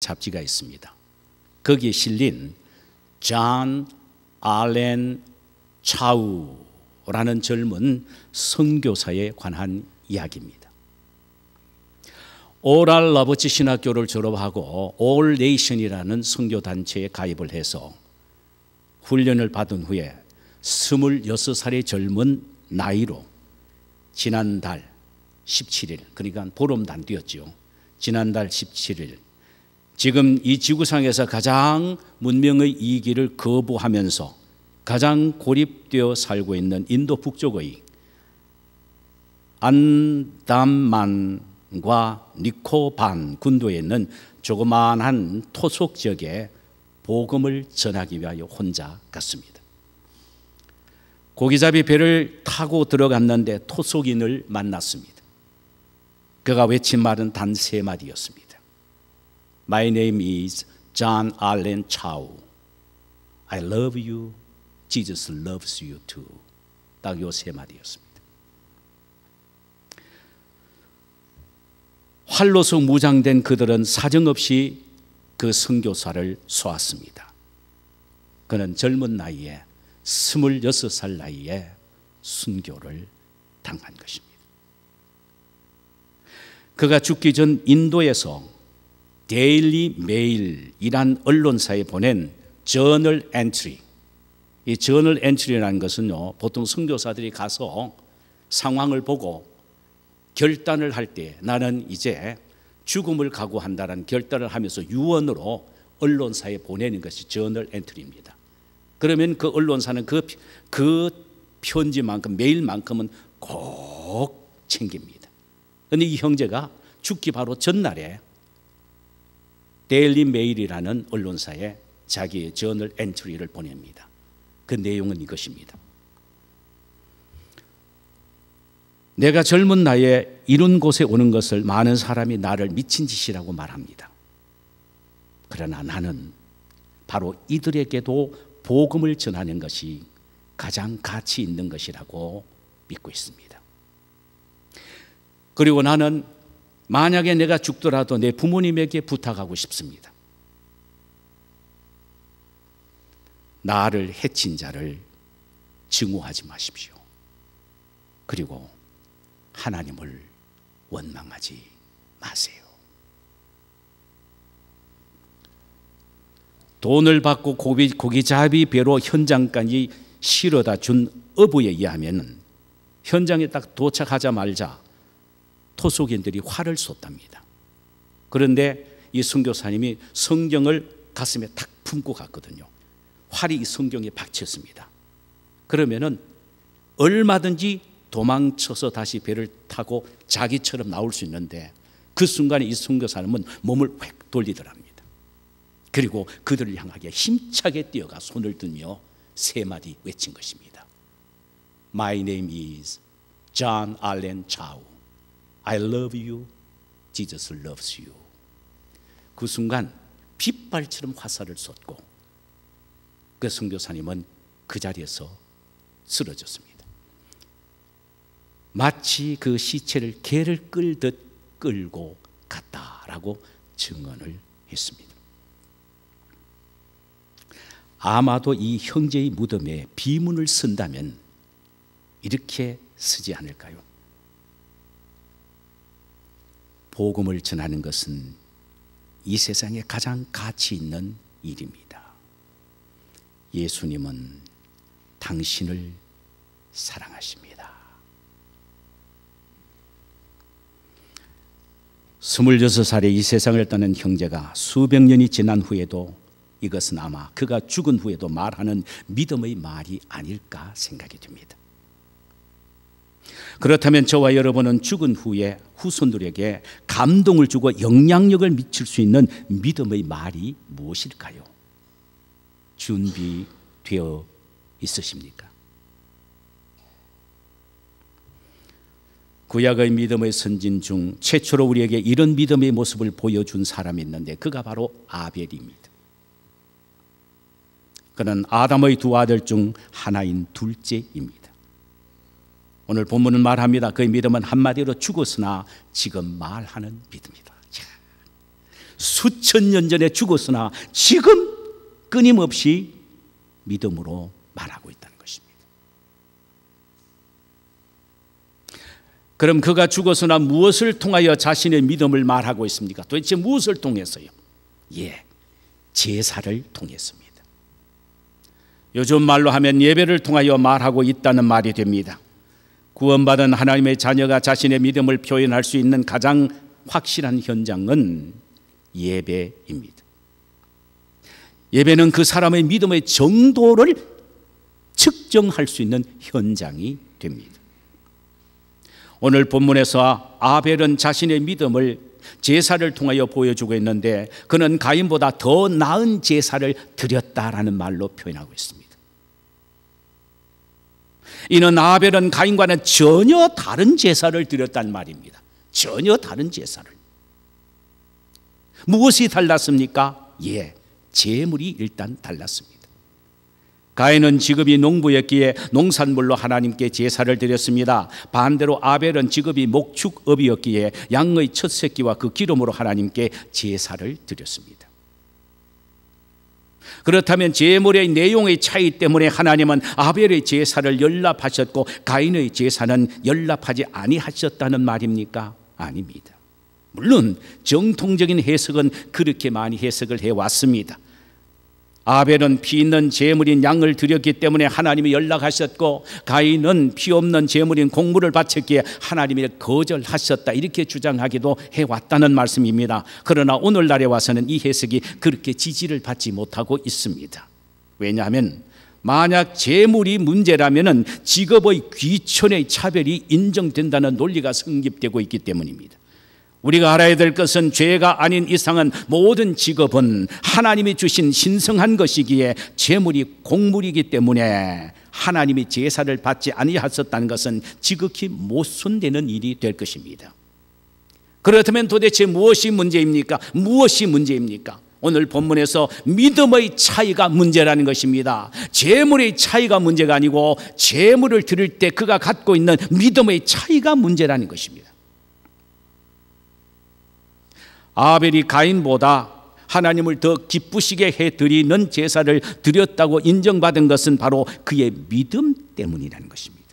잡지가 있습니다. 거기에 실린 존 알렌 차우라는 젊은 선교사에 관한 이야기입니다. 오랄 러버치 신학교를 졸업하고 올 네이션이라는 선교단체에 가입을 해서 훈련을 받은 후에 26살의 젊은 나이로 지난달 17일, 그러니까 보름도 안 뛰었죠. 지난달 17일 지금 이 지구상에서 가장 문명의 이기를 거부하면서 가장 고립되어 살고 있는 인도 북쪽의 안담만과 니코반 군도에 있는 조그마한 토속 지역에 복음을 전하기 위하여 혼자 갔습니다. 고기잡이 배를 타고 들어갔는데 토속인을 만났습니다. 그가 외친 말은 단 3마디였습니다. My name is John Allen Chow. I love you. Jesus loves you too. 딱 요 3마디였습니다. 활로서 무장된 그들은 사정없이 그 선교사를 쏘았습니다. 그는 젊은 나이에 26살 나이에 순교를 당한 것입니다. 그가 죽기 전 인도에서 데일리 메일이란 언론사에 보낸 저널 엔트리, 이 저널 엔트리라는 것은요, 보통 선교사들이 가서 상황을 보고 결단을 할 때 나는 이제 죽음을 각오한다는 결단을 하면서 유언으로 언론사에 보내는 것이 저널 엔트리입니다. 그러면 그 언론사는 그 편지만큼 메일만큼은 꼭 챙깁니다. 그런데 이 형제가 죽기 바로 전날에 데일리 메일이라는 언론사에 자기의 저널 엔트리를 보냅니다. 그 내용은 이것입니다. 내가 젊은 나이에 이런 곳에 오는 것을 많은 사람이 나를 미친 짓이라고 말합니다. 그러나 나는 바로 이들에게도 복음을 전하는 것이 가장 가치 있는 것이라고 믿고 있습니다. 그리고 나는 만약에 내가 죽더라도 내 부모님에게 부탁하고 싶습니다. 나를 해친 자를 증오하지 마십시오. 그리고 하나님을 원망하지 마세요. 돈을 받고 고기잡이 배로 현장까지 실어다 준 어부에 의하면 현장에 딱 도착하자마자 토속인들이 활을 쏟답니다. 그런데 이 선교사님이 성경을 가슴에 탁 품고 갔거든요. 활이 이 성경에 박혔습니다. 그러면은 얼마든지 도망쳐서 다시 배를 타고 자기처럼 나올 수 있는데 그 순간에 이 선교사님은 몸을 획 돌리더랍니다. 그리고 그들을 향하게 힘차게 뛰어가 손을 들며 3마디 외친 것입니다. My name is John Allen Chow. I love you. Jesus loves you. 그 순간 빗발처럼 화살을 쏟고 그 선교사님은 그 자리에서 쓰러졌습니다. 마치 그 시체를 개를 끌듯 끌고 갔다라고 증언을 했습니다. 아마도 이 형제의 무덤에 비문을 쓴다면 이렇게 쓰지 않을까요? 복음을 전하는 것은 이 세상에 가장 가치 있는 일입니다. 예수님은 당신을 사랑하십니다. 26살에 이 세상을 떠난 형제가 수백 년이 지난 후에도 이것은 아마 그가 죽은 후에도 말하는 믿음의 말이 아닐까 생각이 듭니다. 그렇다면 저와 여러분은 죽은 후에 후손들에게 감동을 주고 영향력을 미칠 수 있는 믿음의 말이 무엇일까요? 준비되어 있으십니까? 구약의 믿음의 선진 중 최초로 우리에게 이런 믿음의 모습을 보여준 사람이 있는데 그가 바로 아벨입니다. 그는 아담의 2 아들 중 하나인 둘째입니다. 오늘 본문은 말합니다. 그의 믿음은 한마디로 죽었으나 지금 말하는 믿음이다. 수천 년 전에 죽었으나 지금 끊임없이 믿음으로 말하고 있다는 것입니다. 그럼 그가 죽었으나 무엇을 통하여 자신의 믿음을 말하고 있습니까? 도대체 무엇을 통해서요? 제사를 통했습니다. 요즘 말로 하면 예배를 통하여 말하고 있다는 말이 됩니다. 구원받은 하나님의 자녀가 자신의 믿음을 표현할 수 있는 가장 확실한 현장은 예배입니다. 예배는 그 사람의 믿음의 정도를 측정할 수 있는 현장이 됩니다. 오늘 본문에서 아벨은 자신의 믿음을 제사를 통하여 보여주고 있는데 그는 가인보다 더 나은 제사를 드렸다라는 말로 표현하고 있습니다. 이는 아벨은 가인과는 전혀 다른 제사를 드렸단 말입니다. 전혀 다른 제사를. 무엇이 달랐습니까? 제물이 일단 달랐습니다. 가인은 직업이 농부였기에 농산물로 하나님께 제사를 드렸습니다. 반대로 아벨은 직업이 목축업이었기에 양의 첫 새끼와 그 기름으로 하나님께 제사를 드렸습니다. 그렇다면 제물의 내용의 차이 때문에 하나님은 아벨의 제사를 연납하셨고 가인의 제사는 연납하지 아니하셨다는 말입니까? 아닙니다. 물론 정통적인 해석은 그렇게 많이 해석을 해왔습니다. 아벨은 피 있는 제물인 양을 드렸기 때문에 하나님이 연락하셨고 가인은 피 없는 제물인 곡물을 바쳤기에 하나님이 거절하셨다, 이렇게 주장하기도 해왔다는 말씀입니다. 그러나 오늘날에 와서는 이 해석이 그렇게 지지를 받지 못하고 있습니다. 왜냐하면 만약 제물이 문제라면 직업의 귀천의 차별이 인정된다는 논리가 성립되고 있기 때문입니다. 우리가 알아야 될 것은 죄가 아닌 이상은 모든 직업은 하나님이 주신 신성한 것이기에 제물이 곡물이기 때문에 하나님이 제사를 받지 아니하셨다는 것은 지극히 모순되는 일이 될 것입니다. 그렇다면 도대체 무엇이 문제입니까? 무엇이 문제입니까? 오늘 본문에서 믿음의 차이가 문제라는 것입니다. 제물의 차이가 문제가 아니고 제물을 드릴 때 그가 갖고 있는 믿음의 차이가 문제라는 것입니다. 아벨이 가인보다 하나님을 더 기쁘시게 해드리는 제사를 드렸다고 인정받은 것은 바로 그의 믿음 때문이라는 것입니다.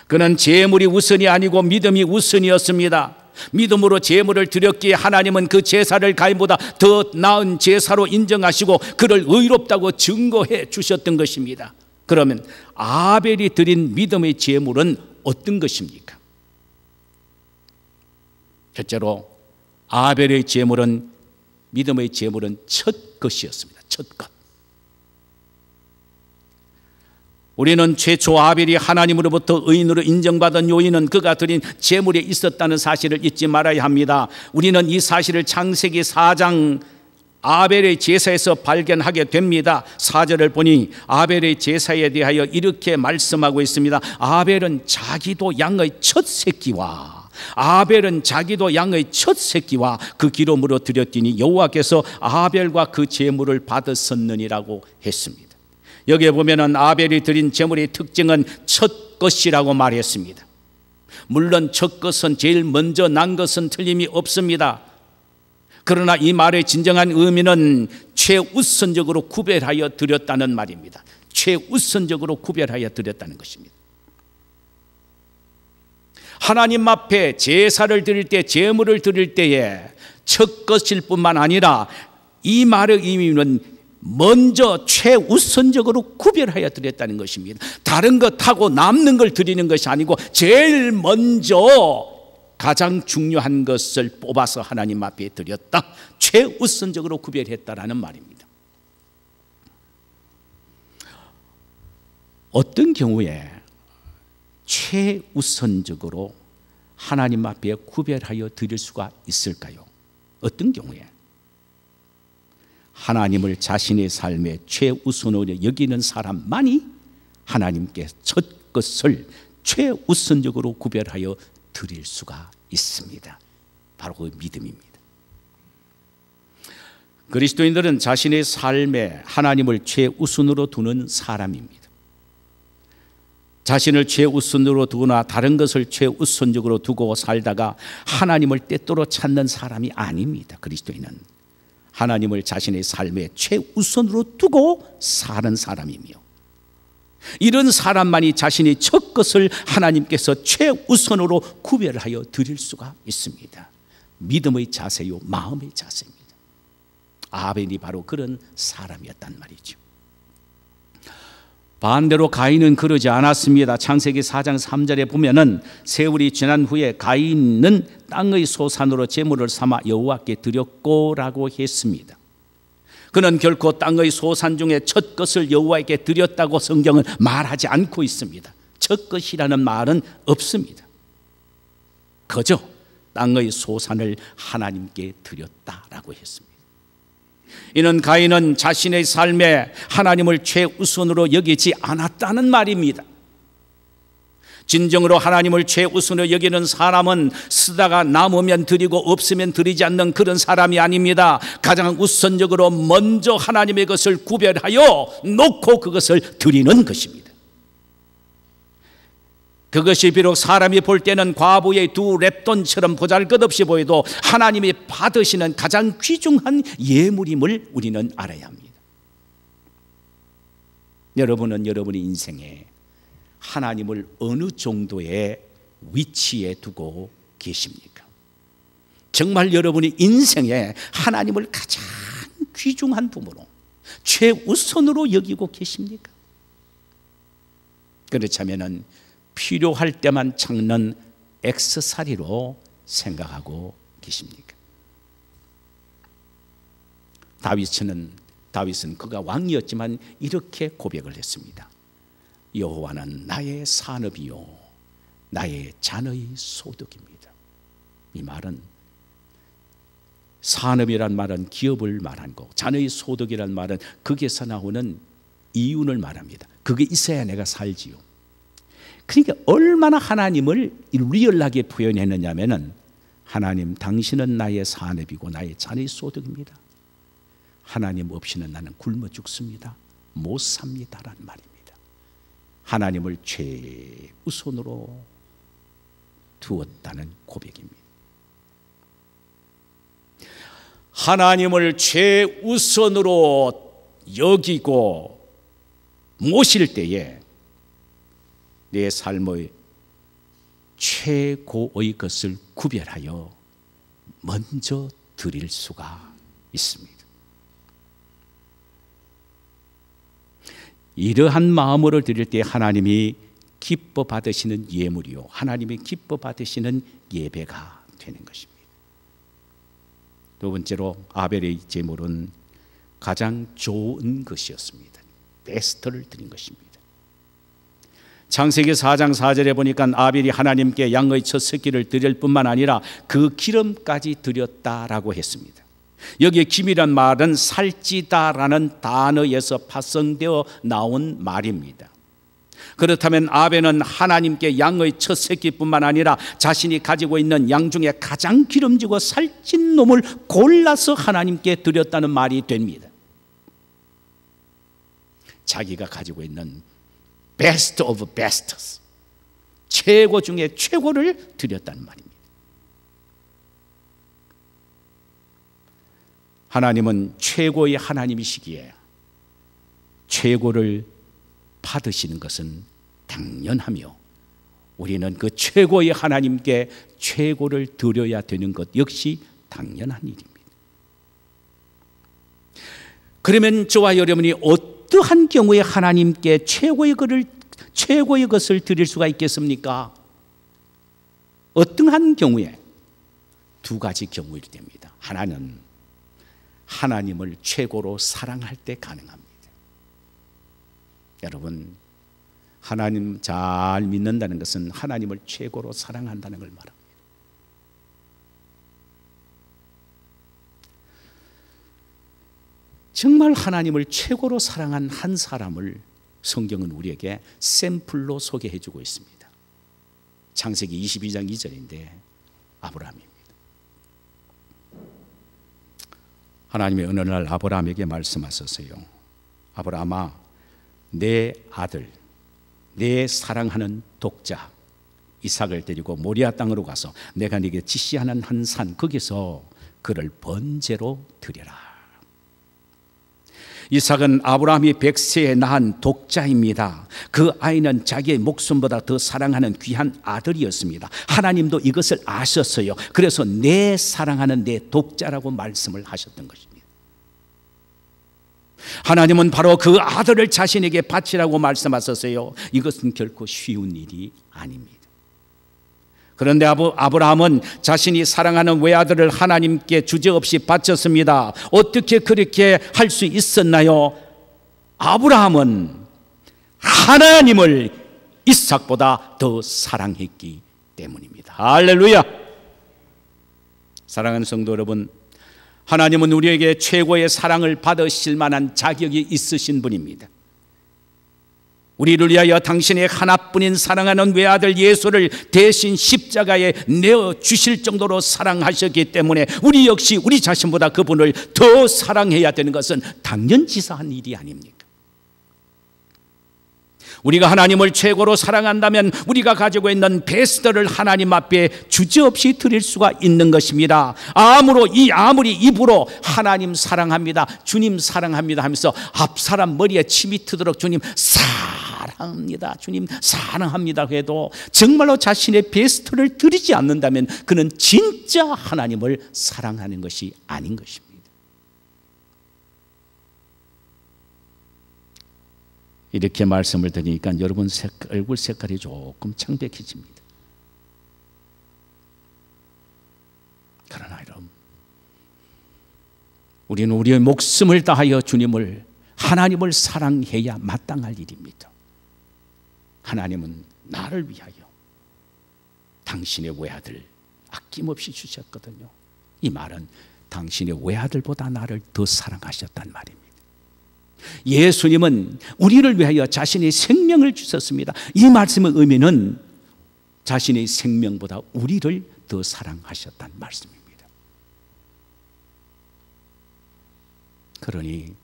그는 제물이 우선이 아니고 믿음이 우선이었습니다. 믿음으로 제물을 드렸기에 하나님은 그 제사를 가인보다 더 나은 제사로 인정하시고 그를 의롭다고 증거해 주셨던 것입니다. 그러면 아벨이 드린 믿음의 제물은 어떤 것입니까? 첫째로 아벨의 제물은, 믿음의 제물은 첫 것이었습니다. 첫 것. 우리는 최초 아벨이 하나님으로부터 의인으로 인정받은 요인은 그가 드린 제물에 있었다는 사실을 잊지 말아야 합니다. 우리는 이 사실을 창세기 4장 아벨의 제사에서 발견하게 됩니다. 4절을 보니 아벨의 제사에 대하여 이렇게 말씀하고 있습니다. 아벨은 자기도 양의 첫 새끼와 그 기름으로 드렸더니 여호와께서 아벨과 그 제물을 받으셨느니라고 했습니다. 여기에 보면은 아벨이 드린 제물의 특징은 첫 것이라고 말했습니다. 물론 첫 것은 제일 먼저 난 것은 틀림이 없습니다. 그러나 이 말의 진정한 의미는 최우선적으로 구별하여 드렸다는 말입니다. 최우선적으로 구별하여 드렸다는 것입니다. 하나님 앞에 제사를 드릴 때, 제물을 드릴 때에 첫 것일 뿐만 아니라 이 말의 의미는 먼저 최우선적으로 구별하여 드렸다는 것입니다. 다른 것하고 남는 걸 드리는 것이 아니고 제일 먼저 가장 중요한 것을 뽑아서 하나님 앞에 드렸다, 최우선적으로 구별했다라는 말입니다. 어떤 경우에 최우선적으로 하나님 앞에 구별하여 드릴 수가 있을까요? 어떤 경우에? 하나님을 자신의 삶의 최우선으로 여기는 사람만이 하나님께 첫 것을 최우선적으로 구별하여 드릴 수가 있습니다. 바로 그 믿음입니다. 그리스도인들은 자신의 삶에 하나님을 최우선으로 두는 사람입니다. 자신을 최우선으로 두거나 다른 것을 최우선적으로 두고 살다가 하나님을 때때로 찾는 사람이 아닙니다. 그리스도인은 하나님을 자신의 삶의 최우선으로 두고 사는 사람이며, 이런 사람만이 자신의 첫 것을 하나님께서 최우선으로 구별하여 드릴 수가 있습니다. 믿음의 자세요, 마음의 자세입니다. 아벨이 바로 그런 사람이었단 말이죠. 반대로 가인은 그러지 않았습니다. 창세기 4장 3절에 보면은 세월이 지난 후에 가인은 땅의 소산으로 제물을 삼아 여호와께 드렸고라고 했습니다. 그는 결코 땅의 소산 중에 첫 것을 여호와에게 드렸다고 성경은 말하지 않고 있습니다. 첫 것이라는 말은 없습니다. 그저 땅의 소산을 하나님께 드렸다라고 했습니다. 이는 가인은 자신의 삶에 하나님을 최우선으로 여기지 않았다는 말입니다. 진정으로 하나님을 최우선으로 여기는 사람은 쓰다가 남으면 드리고 없으면 드리지 않는 그런 사람이 아닙니다. 가장 우선적으로 먼저 하나님의 것을 구별하여 놓고 그것을 드리는 것입니다. 그것이 비록 사람이 볼 때는 과부의 두 랩돈처럼 보잘것없이 보여도 하나님이 받으시는 가장 귀중한 예물임을 우리는 알아야 합니다. 여러분은 여러분의 인생에 하나님을 어느 정도의 위치에 두고 계십니까? 정말 여러분의 인생에 하나님을 가장 귀중한 분으로 최우선으로 여기고 계십니까? 그렇다면 필요할 때만 찾는 액세서리로 생각하고 계십니까? 다윗은 그가 왕이었지만 이렇게 고백을 했습니다. 여호와는 나의 산업이요 나의 잔의 소득입니다. 이 말은, 산업이란 말은 기업을 말한 거고, 잔의 소득이란 말은 거기에서 나오는 이윤을 말합니다. 그게 있어야 내가 살지요. 그러니까 얼마나 하나님을 리얼하게 표현했느냐면은, 하나님 당신은 나의 산업이고 나의 잔의 소득입니다. 하나님 없이는 나는 굶어 죽습니다. 못 삽니다라는 말입니다. 하나님을 최우선으로 두었다는 고백입니다. 하나님을 최우선으로 여기고 모실 때에 내 삶의 최고의 것을 구별하여 먼저 드릴 수가 있습니다. 이러한 마음으로 드릴 때 하나님이 기뻐 받으시는 예물이요, 하나님이 기뻐 받으시는 예배가 되는 것입니다. 두 번째로 아벨의 제물은 가장 좋은 것이었습니다. 베스트를 드린 것입니다. 창세기 4장 4절에 보니까 아벨이 하나님께 양의 첫 새끼를 드릴 뿐만 아니라 그 기름까지 드렸다라고 했습니다. 여기에 기름이란 말은 살찌다라는 단어에서 파생되어 나온 말입니다. 그렇다면 아벨은 하나님께 양의 첫 새끼뿐만 아니라 자신이 가지고 있는 양 중에 가장 기름지고 살찐 놈을 골라서 하나님께 드렸다는 말이 됩니다. 자기가 가지고 있는 베스트 오브 베스트스, 최고 중에 최고를 드렸다는 말입니다. 하나님은 최고의 하나님이시기에 최고를 받으시는 것은 당연하며, 우리는 그 최고의 하나님께 최고를 드려야 되는 것 역시 당연한 일입니다. 그러면 저와 여러분이 어떠한 경우에 하나님께 최고의 것을 드릴 수가 있겠습니까? 어떠한 경우에? 두 가지 경우일 때입니다. 하나는 하나님을 최고로 사랑할 때 가능합니다. 여러분, 하나님 잘 믿는다는 것은 하나님을 최고로 사랑한다는 걸 말합니다. 정말 하나님을 최고로 사랑한 한 사람을 성경은 우리에게 샘플로 소개해 주고 있습니다. 창세기 22장 2절인데 아브라함입니다. 하나님이 어느 날 아브라함에게 말씀하셨어요. 아브라함아, 내 아들, 내 사랑하는 독자 이삭을 데리고 모리아 땅으로 가서 내가 네게 지시하는 한 산 거기서 그를 번제로 드려라. 이삭은 아브라함이 100세에 낳은 독자입니다. 그 아이는 자기의 목숨보다 더 사랑하는 귀한 아들이었습니다. 하나님도 이것을 아셨어요. 그래서 내 사랑하는 내 독자라고 말씀을 하셨던 것입니다. 하나님은 바로 그 아들을 자신에게 바치라고 말씀하셨어요. 이것은 결코 쉬운 일이 아닙니다. 그런데 아브라함은 자신이 사랑하는 외아들을 하나님께 주저없이 바쳤습니다. 어떻게 그렇게 할 수 있었나요? 아브라함은 하나님을 이삭보다 더 사랑했기 때문입니다. 할렐루야! 사랑하는 성도 여러분, 하나님은 우리에게 최고의 사랑을 받으실 만한 자격이 있으신 분입니다. 우리를 위하여 당신의 하나뿐인 사랑하는 외아들 예수를 대신 십자가에 내어주실 정도로 사랑하셨기 때문에 우리 역시 우리 자신보다 그분을 더 사랑해야 되는 것은 당연지사한 일이 아닙니까? 우리가 하나님을 최고로 사랑한다면 우리가 가지고 있는 베스트를 하나님 앞에 주저없이 드릴 수가 있는 것입니다. 아무리 입으로 하나님 사랑합니다, 주님 사랑합니다 하면서 앞사람 머리에 침이 트도록 주님 사랑합니다, 주님 사랑합니다 해도 정말로 자신의 베스트를 드리지 않는다면 그는 진짜 하나님을 사랑하는 것이 아닌 것입니다. 이렇게 말씀을 드리니까 여러분 얼굴 색깔이 조금 창백해집니다. 그러나 여러분, 우리는 우리의 목숨을 다하여 하나님을 사랑해야 마땅할 일입니다. 하나님은 나를 위하여 당신의 외아들 아낌없이 주셨거든요. 이 말은 당신의 외아들보다 나를 더 사랑하셨단 말입니다. 예수님은 우리를 위하여 자신의 생명을 주셨습니다. 이 말씀의 의미는 자신의 생명보다 우리를 더 사랑하셨다는 말씀입니다. 그러니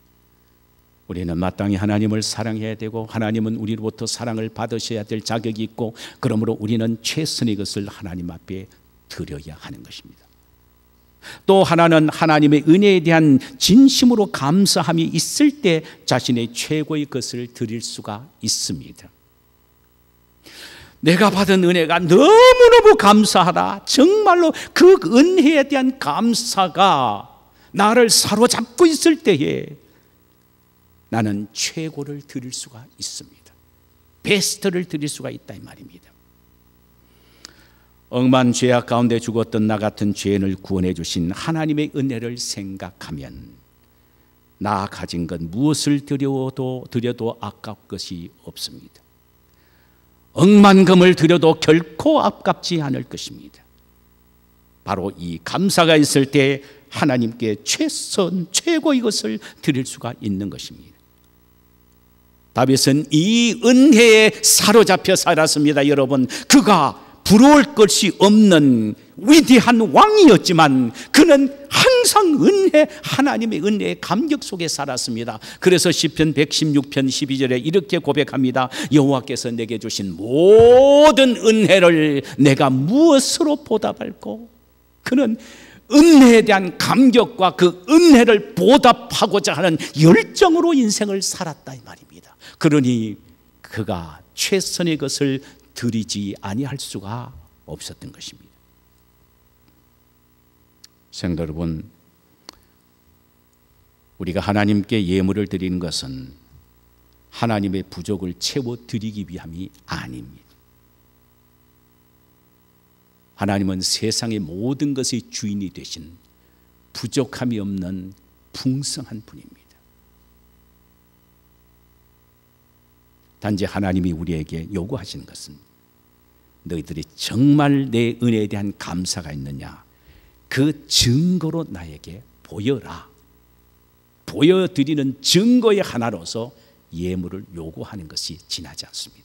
우리는 마땅히 하나님을 사랑해야 되고 하나님은 우리로부터 사랑을 받으셔야 될 자격이 있고, 그러므로 우리는 최선의 것을 하나님 앞에 드려야 하는 것입니다. 또 하나는 하나님의 은혜에 대한 진심으로 감사함이 있을 때 자신의 최고의 것을 드릴 수가 있습니다. 내가 받은 은혜가 너무너무 감사하다, 정말로 그 은혜에 대한 감사가 나를 사로잡고 있을 때에 나는 최고를 드릴 수가 있습니다. 베스트를 드릴 수가 있다 이 말입니다. 억만 죄악 가운데 죽었던 나 같은 죄인을 구원해 주신 하나님의 은혜를 생각하면 나 가진 것 무엇을 드려도 아까울 것이 없습니다. 억만 금을 드려도 결코 아깝지 않을 것입니다. 바로 이 감사가 있을 때 하나님께 최고의 것을 드릴 수가 있는 것입니다. 다윗은 이 은혜에 사로잡혀 살았습니다. 여러분, 그가 부러울 것이 없는 위대한 왕이었지만 그는 항상 하나님의 은혜의 감격 속에 살았습니다. 그래서 시편 116편 12절에 이렇게 고백합니다. 여호와께서 내게 주신 모든 은혜를 내가 무엇으로 보답할꼬? 그는 은혜에 대한 감격과 그 은혜를 보답하고자 하는 열정으로 인생을 살았다 이 말입니다. 그러니 그가 최선의 것을 드리지 아니할 수가 없었던 것입니다. 성도 여러분, 우리가 하나님께 예물을 드리는 것은 하나님의 부족을 채워드리기 위함이 아닙니다. 하나님은 세상의 모든 것의 주인이 되신 부족함이 없는 풍성한 분입니다. 단지 하나님이 우리에게 요구하시는 것은 너희들이 정말 내 은혜에 대한 감사가 있느냐, 그 증거로 나에게 보여라. 보여드리는 증거의 하나로서 예물을 요구하는 것이 지나지 않습니다.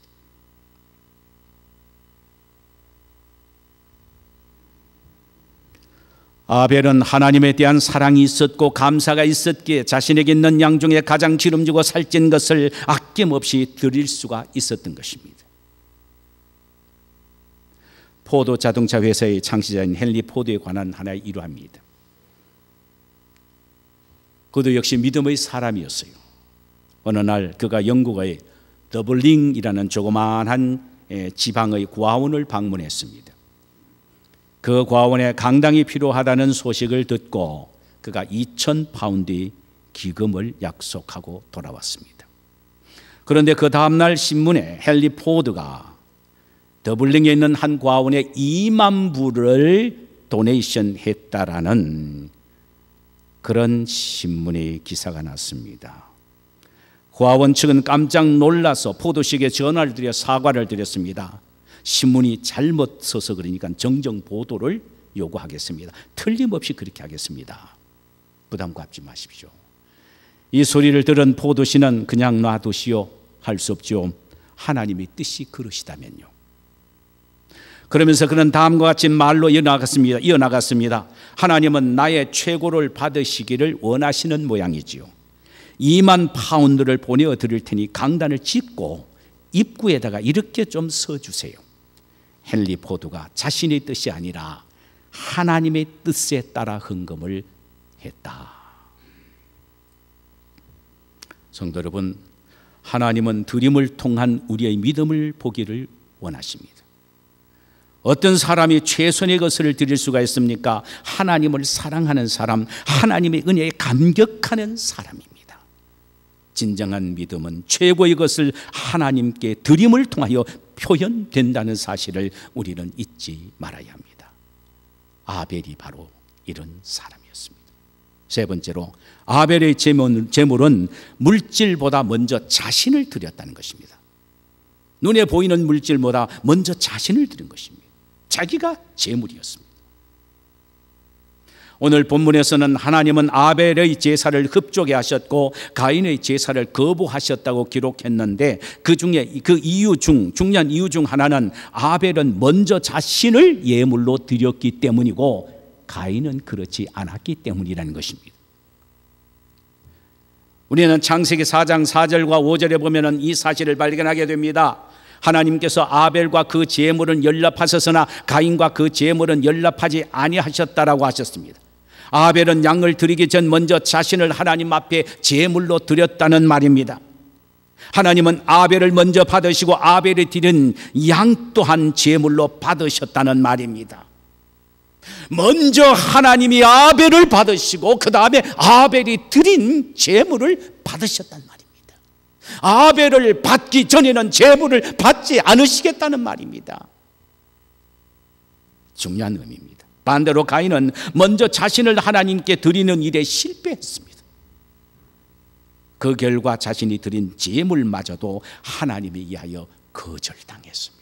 아벨은 하나님에 대한 사랑이 있었고 감사가 있었기에 자신에게 있는 양 중에 가장 기름지고 살찐 것을 아낌없이 드릴 수가 있었던 것입니다. 포드 자동차 회사의 창시자인 헨리 포드에 관한 하나의 일화입니다. 그도 역시 믿음의 사람이었어요. 어느 날 그가 영국의 더블링이라는 조그마한 지방의 고아원을 방문했습니다. 그 고아원에 강당이 필요하다는 소식을 듣고 그가 2,000파운드의 기금을 약속하고 돌아왔습니다. 그런데 그 다음날 신문에 헨리 포드가 더블링에 있는 한 고아원에 2만 불을 도네이션 했다라는 그런 신문의 기사가 났습니다. 고아원 측은 깜짝 놀라서 포드 씨에게 전화를 드려 사과를 드렸습니다. 신문이 잘못 써서 그러니까 정정 보도를 요구하겠습니다. 틀림없이 그렇게 하겠습니다. 부담 갖지 마십시오. 이 소리를 들은 포드 씨는 그냥 놔두시오. 할 수 없죠. 하나님의 뜻이 그러시다면요. 그러면서 그는 다음과 같이 말로 이어나갔습니다. 하나님은 나의 최고를 받으시기를 원하시는 모양이지요. 2만 파운드를 보내드릴 테니 강단을 짓고 입구에다가 이렇게 좀 서주세요. 헨리 포드가 자신의 뜻이 아니라 하나님의 뜻에 따라 헌금을 했다. 성도 여러분, 하나님은 드림을 통한 우리의 믿음을 보기를 원하십니다. 어떤 사람이 최선의 것을 드릴 수가 있습니까? 하나님을 사랑하는 사람, 하나님의 은혜에 감격하는 사람입니다. 진정한 믿음은 최고의 것을 하나님께 드림을 통하여 표현된다는 사실을 우리는 잊지 말아야 합니다. 아벨이 바로 이런 사람이었습니다. 세 번째로, 아벨의 제물은 물질보다 먼저 자신을 드렸다는 것입니다. 눈에 보이는 물질보다 먼저 자신을 드린 것입니다. 자기가 제물이었습니다. 오늘 본문에서는 하나님은 아벨의 제사를 흡족해 하셨고 가인의 제사를 거부하셨다고 기록했는데 그 중에 중요한 이유 중 하나는 아벨은 먼저 자신을 예물로 드렸기 때문이고 가인은 그렇지 않았기 때문이라는 것입니다. 우리는 창세기 4장 4절과 5절에 보면 이 사실을 발견하게 됩니다. 하나님께서 아벨과 그 제물은 연락하셨으나 가인과 그 제물은 연락하지 아니하셨다라고 하셨습니다. 아벨은 양을 드리기 전 먼저 자신을 하나님 앞에 제물로 드렸다는 말입니다. 하나님은 아벨을 먼저 받으시고 아벨이 드린 양 또한 제물로 받으셨다는 말입니다. 먼저 하나님이 아벨을 받으시고 그 다음에 아벨이 드린 제물을 받으셨단 말입니다. 아벨을 받기 전에는 제물을 받지 않으시겠다는 말입니다. 중요한 의미입니다. 반대로 가인은 먼저 자신을 하나님께 드리는 일에 실패했습니다. 그 결과 자신이 드린 제물마저도 하나님에 의하여 거절당했습니다.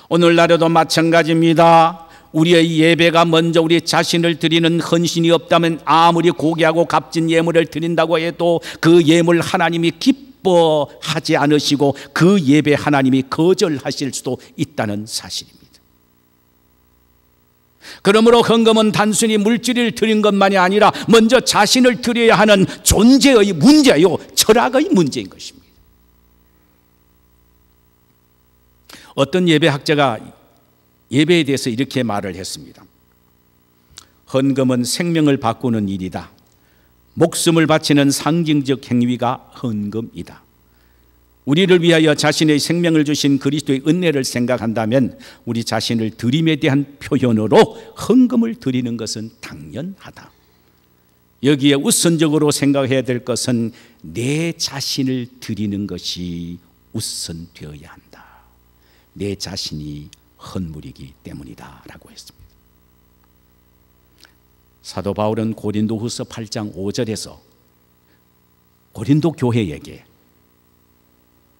오늘날에도 마찬가지입니다. 우리의 예배가 먼저 우리 자신을 드리는 헌신이 없다면 아무리 고귀하고 값진 예물을 드린다고 해도 그 예물 하나님이 기뻐하지 않으시고 그 예배 하나님이 거절하실 수도 있다는 사실입니다. 그러므로 헌금은 단순히 물질을 드린 것만이 아니라 먼저 자신을 드려야 하는 존재의 문제요, 철학의 문제인 것입니다. 어떤 예배학자가 예배에 대해서 이렇게 말을 했습니다. 헌금은 생명을 바꾸는 일이다. 목숨을 바치는 상징적 행위가 헌금이다. 우리를 위하여 자신의 생명을 주신 그리스도의 은혜를 생각한다면 우리 자신을 드림에 대한 표현으로 헌금을 드리는 것은 당연하다. 여기에 우선적으로 생각해야 될 것은 내 자신을 드리는 것이 우선되어야 한다. 내 자신이 헌물이기 때문이다 라고 했습니다. 사도 바울은 고린도후서 8장 5절에서 고린도 교회에게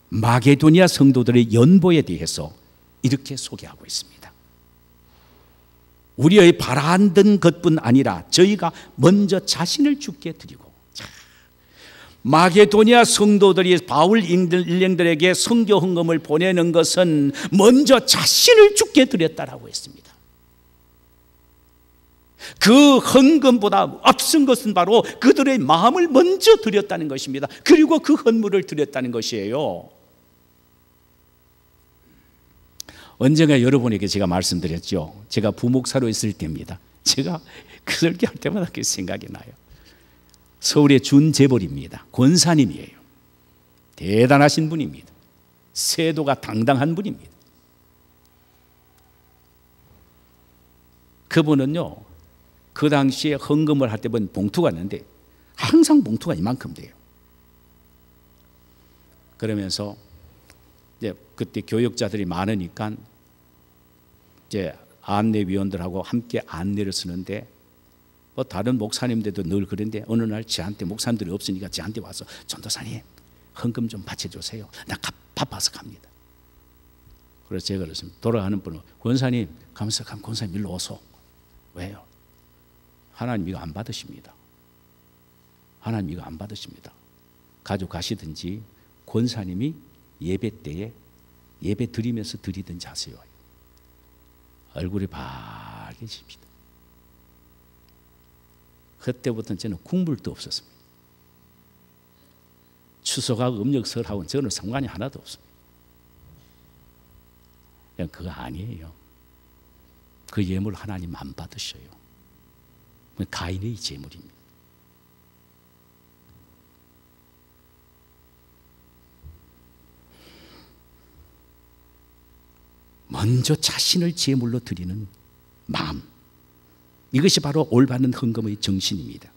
마게도니아 성도들의 연보에 대해서 이렇게 소개하고 있습니다. 우리의 바라던 것뿐 아니라 저희가 먼저 자신을 주께 드리고, 마게도니아 성도들이 바울 일행들에게 선교 헌금을 보내는 것은 먼저 자신을 주께 드렸다라고 했습니다. 그 헌금보다 앞선 것은 바로 그들의 마음을 먼저 드렸다는 것입니다. 그리고 그 헌물을 드렸다는 것이에요. 언젠가 여러분에게 제가 말씀드렸죠. 제가 부목사로 있을 때입니다. 제가 그 설교할 때마다 그 생각이 나요. 서울의 준재벌입니다. 권사님이에요. 대단하신 분입니다. 세도가 당당한 분입니다. 그분은요, 그 당시에 헌금을 할 때 보면 봉투가 있는데 항상 봉투가 이만큼 돼요. 그러면서 이제 그때 교역자들이 많으니까 이제 안내위원들하고 함께 안내를 쓰는데, 뭐 다른 목사님들도 늘 그런데 어느 날 저한테, 목사님들이 없으니까 저한테 와서 전도사님 헌금 좀 바쳐주세요. 나 바빠서 갑니다. 그래서 제가 그랬습니다. 돌아가는 분은 권사님 가면서 권사님 일로 오소. 왜요? 하나님 이거 안 받으십니다. 하나님 이거 안 받으십니다. 가져가시든지 권사님이 예배 때에 예배 드리면서 드리든지 하세요. 얼굴이 밝아집니다. 그때부터는 저는 국물도 없었습니다. 추석하고 음력설하고는 저는 상관이 하나도 없습니다. 그냥 그거 아니에요. 그 예물 하나님 안 받으셔요. 가인의 제물입니다. 먼저 자신을 제물로 드리는 마음, 이것이 바로 올바른 헌금의 정신입니다.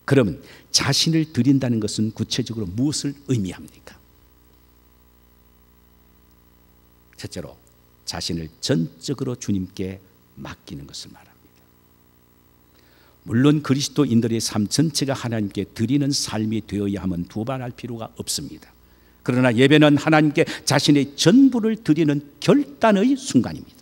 그러면 자신을 드린다는 것은 구체적으로 무엇을 의미합니까? 첫째로 자신을 전적으로 주님께 맡기는 것을 말합니다. 물론 그리스도인들의 삶 전체가 하나님께 드리는 삶이 되어야 하면 두말할 필요가 없습니다. 그러나 예배는 하나님께 자신의 전부를 드리는 결단의 순간입니다.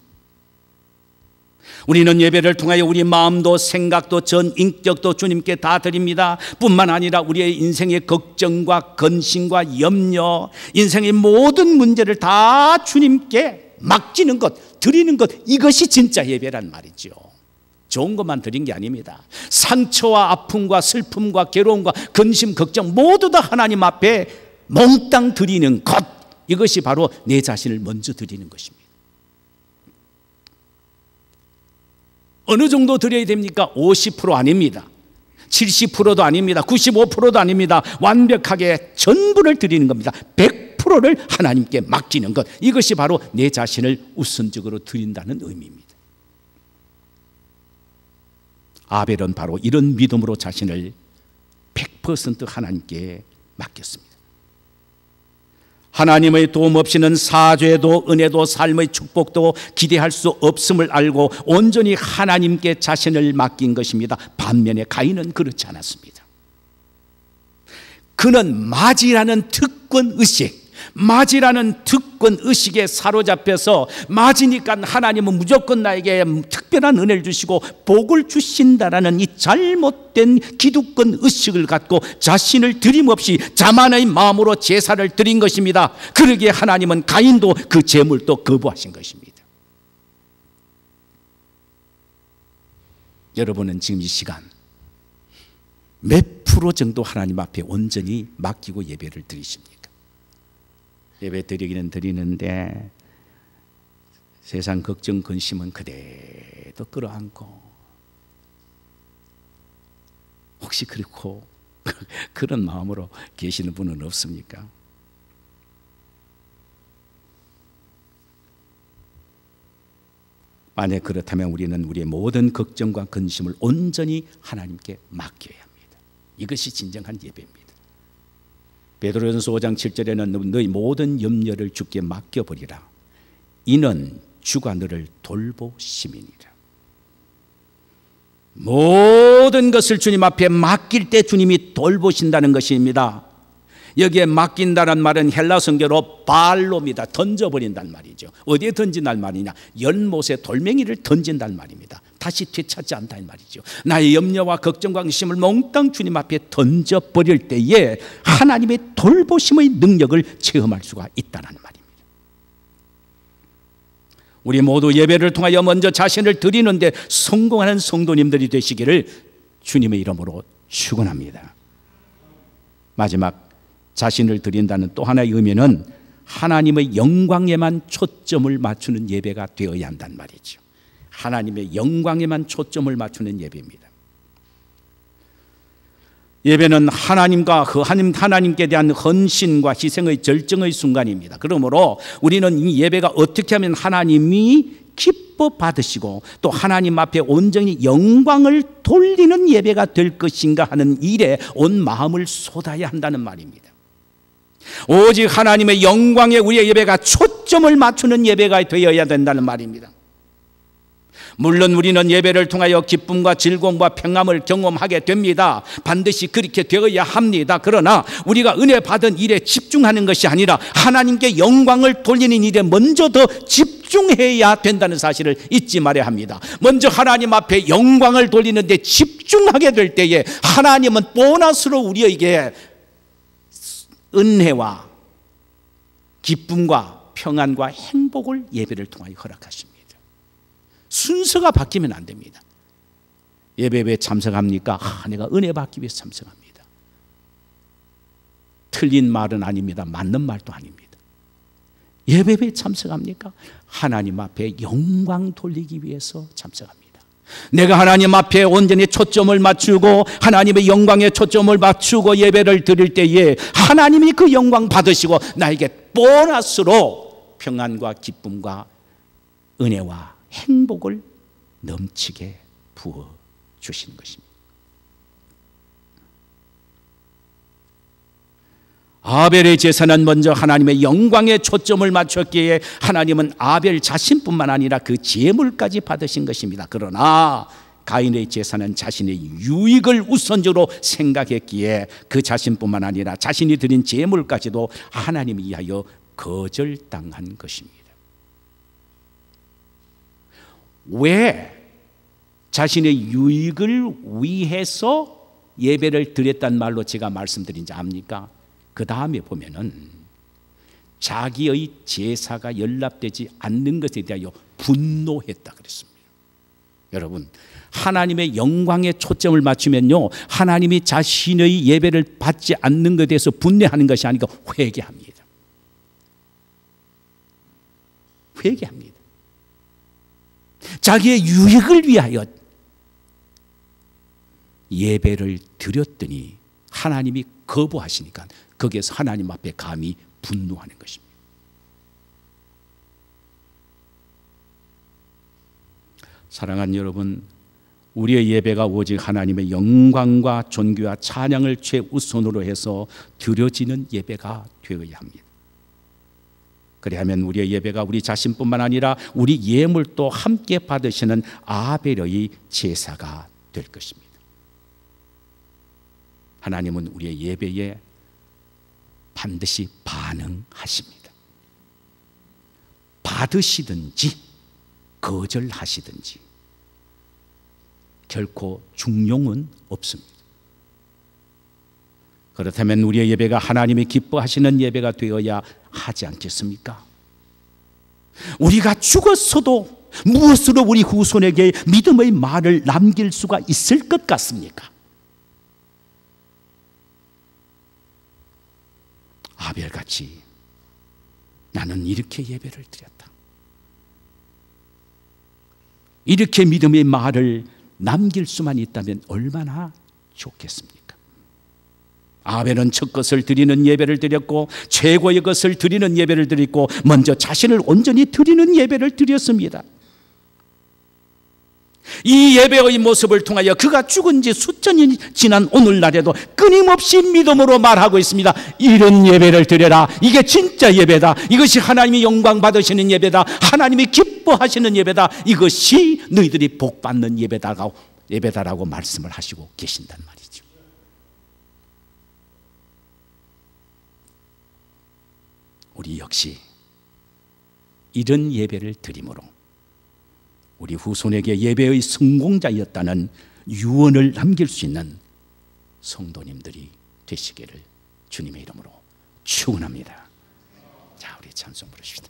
우리는 예배를 통하여 우리 마음도 생각도 전 인격도 주님께 다 드립니다. 뿐만 아니라 우리의 인생의 걱정과 근심과 염려, 인생의 모든 문제를 다 주님께 맡기는 것, 드리는 것, 이것이 진짜 예배란 말이죠. 좋은 것만 드린 게 아닙니다. 상처와 아픔과 슬픔과 괴로움과 근심, 걱정 모두 다 하나님 앞에 몽땅 드리는 것, 이것이 바로 내 자신을 먼저 드리는 것입니다. 어느 정도 드려야 됩니까? 50% 아닙니다. 70%도 아닙니다. 95%도 아닙니다. 완벽하게 전부를 드리는 겁니다. 100%를 하나님께 맡기는 것, 이것이 바로 내 자신을 우선적으로 드린다는 의미입니다. 아벨은 바로 이런 믿음으로 자신을 100% 하나님께 맡겼습니다. 하나님의 도움 없이는 사죄도 은혜도 삶의 축복도 기대할 수 없음을 알고 온전히 하나님께 자신을 맡긴 것입니다. 반면에 가인은 그렇지 않았습니다. 그는 맞이라는 특권의식, 맞이라는 특권의식에 사로잡혀서, 맞이니까 하나님은 무조건 나에게 특별한 은혜를 주시고 복을 주신다라는 이 잘못된 기득권의식을 갖고 자신을 드림없이 자만의 마음으로 제사를 드린 것입니다. 그러기에 하나님은 가인도 그 제물도 거부하신 것입니다. 여러분은 지금 이 시간 몇 프로 정도 하나님 앞에 온전히 맡기고 예배를 드리십니까? 예배 드리기는 드리는데 세상 걱정 근심은 그대로 끌어안고, 혹시 그렇고 그런 마음으로 계시는 분은 없습니까? 만약 그렇다면 우리는 우리의 모든 걱정과 근심을 온전히 하나님께 맡겨야 합니다. 이것이 진정한 예배입니다. 베드로전서 5장 7절에는 너희 모든 염려를 주께 맡겨버리라. 이는 주가 너를 돌보심이니라. 모든 것을 주님 앞에 맡길 때 주님이 돌보신다는 것입니다. 여기에 맡긴다는 말은 헬라 성경으로 발로입니다. 던져버린다는 말이죠. 어디에 던진다는 말이냐? 연못에 돌멩이를 던진다는 말입니다. 다시 되찾지 않는다는 말이죠. 나의 염려와 걱정과 근심을 몽땅 주님 앞에 던져버릴 때에 하나님의 돌보심의 능력을 체험할 수가 있다는 말입니다. 우리 모두 예배를 통하여 먼저 자신을 드리는데 성공하는 성도님들이 되시기를 주님의 이름으로 축원합니다. 마지막, 자신을 드린다는 또 하나의 의미는 하나님의 영광에만 초점을 맞추는 예배가 되어야 한단 말이죠. 하나님의 영광에만 초점을 맞추는 예배입니다. 예배는 하나님과 하나님께 대한 헌신과 희생의 절정의 순간입니다. 그러므로 우리는 이 예배가 어떻게 하면 하나님이 기뻐 받으시고 또 하나님 앞에 온전히 영광을 돌리는 예배가 될 것인가 하는 일에 온 마음을 쏟아야 한다는 말입니다. 오직 하나님의 영광에 우리의 예배가 초점을 맞추는 예배가 되어야 된다는 말입니다. 물론 우리는 예배를 통하여 기쁨과 즐거움과 평안을 경험하게 됩니다. 반드시 그렇게 되어야 합니다. 그러나 우리가 은혜 받은 일에 집중하는 것이 아니라 하나님께 영광을 돌리는 일에 먼저 더 집중해야 된다는 사실을 잊지 말아야 합니다. 먼저 하나님 앞에 영광을 돌리는 데 집중하게 될 때에 하나님은 보너스로 우리에게 은혜와 기쁨과 평안과 행복을 예배를 통하여 허락하십니다. 순서가 바뀌면 안 됩니다. 예배에 왜 참석합니까? 내가 은혜 받기 위해서 참석합니다. 틀린 말은 아닙니다. 맞는 말도 아닙니다. 예배에 왜 참석합니까? 하나님 앞에 영광 돌리기 위해서 참석합니다. 내가 하나님 앞에 온전히 초점을 맞추고 하나님의 영광에 초점을 맞추고 예배를 드릴 때에 하나님이 그 영광 받으시고 나에게 보너스로 평안과 기쁨과 은혜와 행복을 넘치게 부어 주시는 것입니다. 아벨의 제사는 먼저 하나님의 영광에 초점을 맞췄기에 하나님은 아벨 자신뿐만 아니라 그 제물까지 받으신 것입니다. 그러나 가인의 제사는 자신의 유익을 우선적으로 생각했기에 그 자신뿐만 아니라 자신이 드린 제물까지도 하나님에 의하여 거절당한 것입니다. 왜 자신의 유익을 위해서 예배를 드렸단 말로 제가 말씀드린지 압니까? 그 다음에 보면은 자기의 제사가 연락되지 않는 것에 대하여 분노했다 그랬습니다. 여러분, 하나님의 영광에 초점을 맞추면요, 하나님이 자신의 예배를 받지 않는 것에 대해서 분노하는 것이 아니고 회개합니다. 회개합니다. 자기의 유익을 위하여 예배를 드렸더니 하나님이 거부하시니까 거기에서 하나님 앞에 감히 분노하는 것입니다. 사랑하는 여러분, 우리의 예배가 오직 하나님의 영광과 존귀와 찬양을 최우선으로 해서 드려지는 예배가 되어야 합니다. 그리하면 우리의 예배가 우리 자신뿐만 아니라 우리 예물도 함께 받으시는 아벨의 제사가 될 것입니다. 하나님은 우리의 예배에 반드시 반응하십니다. 받으시든지 거절하시든지 결코 중용은 없습니다. 그렇다면 우리의 예배가 하나님이 기뻐하시는 예배가 되어야 하지 않겠습니까? 우리가 죽었어도 무엇으로 우리 후손에게 믿음의 말을 남길 수가 있을 것 같습니까? 아벨같이 나는 이렇게 예배를 드렸다, 이렇게 믿음의 말을 남길 수만 있다면 얼마나 좋겠습니까? 아벨은 첫 것을 드리는 예배를 드렸고 최고의 것을 드리는 예배를 드렸고 먼저 자신을 온전히 드리는 예배를 드렸습니다. 이 예배의 모습을 통하여 그가 죽은 지 수천이 지난 오늘날에도 끊임없이 믿음으로 말하고 있습니다. 이런 예배를 드려라. 이게 진짜 예배다. 이것이 하나님이 영광 받으시는 예배다. 하나님이 기뻐하시는 예배다. 이것이 너희들이 복받는 예배다라고 말씀을 하시고 계신단 말이죠. 우리 역시 이런 예배를 드림으로 우리 후손에게 예배의 성공자였다는 유언을 남길 수 있는 성도님들이 되시기를 주님의 이름으로 축원합니다. 자, 우리 찬송 부르십시다.